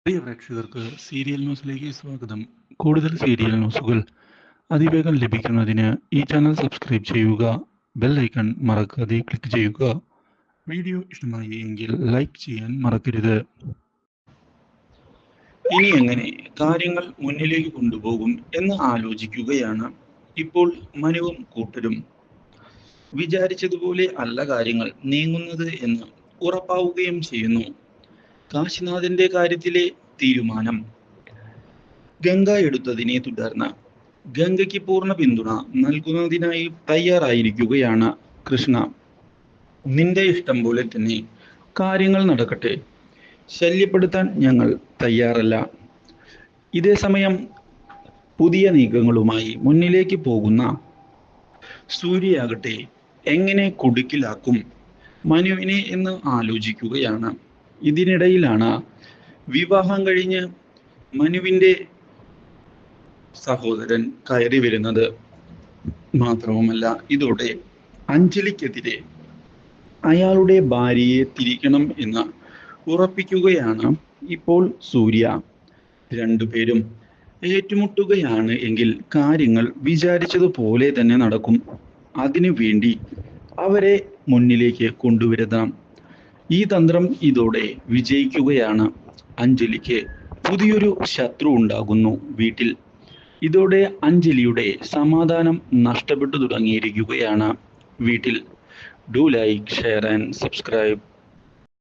പ്രിയ പ്രേക്ഷകർക്ക് സീരിയൽ ന്യൂസിലേക്ക് സ്വാഗതം. കൂടുതൽ സീരിയൽ ന്യൂസുകൾ അതിവേഗം ലഭിക്കുന്നതിന് ഈ ചാനൽ സബ്സ്ക്രൈബ് ചെയ്യുക. ബെൽ ഐക്കൺ മറക്കാതെ ക്ലിക്ക് ചെയ്യുക. വീഡിയോ ഇഷ്ടമായി എങ്കിൽ ലൈക്ക് ചെയ്യാൻ മറക്കരുത്. ഇനി എങ്ങനെ കാര്യങ്ങൾ മുന്നിലേക്ക് കൊണ്ടുപോകും എന്ന് ആലോചിക്കുകയാണ് ഇപ്പോൾ മനുവും കൂട്ടരും. വിചാരിച്ചതുപോലെ അല്ല കാര്യങ്ങൾ നീങ്ങുന്നത് എന്ന് ഉറപ്പാവുകയും ചെയ്യുന്നു കാശിനാഥിന്റെ കാര്യത്തിലെ തീരുമാനം. ഗംഗ എടുത്തതിനെ തുടർന്ന് ഗംഗയ്ക്ക് പൂർണ്ണ പിന്തുണ നൽകുന്നതിനായി തയ്യാറായിരിക്കുകയാണ് കൃഷ്ണ. നിന്റെ ഇഷ്ടം പോലെ തന്നെ കാര്യങ്ങൾ നടക്കട്ടെ, ശല്യപ്പെടുത്താൻ ഞങ്ങൾ തയ്യാറല്ല. ഇതേ സമയം പുതിയ നീക്കങ്ങളുമായി മുന്നിലേക്ക് പോകുന്ന സൂര്യയാകട്ടെ എങ്ങനെ കുടുക്കിലാക്കും മനുവിനെ എന്ന് ആലോചിക്കുകയാണ്. ഇതിനിടയിലാണ് വിവാഹം കഴിഞ്ഞ് മനുവിന്റെ സഹോദരൻ കയറി വരുന്നത്. മാത്രവുമല്ല, ഇതോടെ അഞ്ജലിക്കെതിരെ അയാളുടെ ഭാര്യയെ തിരിക്കണം എന്ന് ഉറപ്പിക്കുകയാണ് ഇപ്പോൾ സൂര്യ. രണ്ടുപേരും ഏറ്റുമുട്ടുകയാണ് എങ്കിൽ കാര്യങ്ങൾ വിചാരിച്ചതുപോലെ തന്നെ നടക്കും. അതിനു വേണ്ടി അവരെ മുന്നിലേക്ക് കൊണ്ടുവരുത്തണം. ഈ തന്ത്രം ഇതോടെ വിജയിക്കുകയാണ്. അഞ്ജലിക്ക് പുതിയൊരു ശത്രു ഉണ്ടാകുന്നു വീട്ടിൽ. ഇതോടെ അഞ്ജലിയുടെ സമാധാനം നഷ്ടപ്പെട്ടു തുടങ്ങിയിരിക്കുകയാണ് വീട്ടിൽ. Do like, share and subscribe.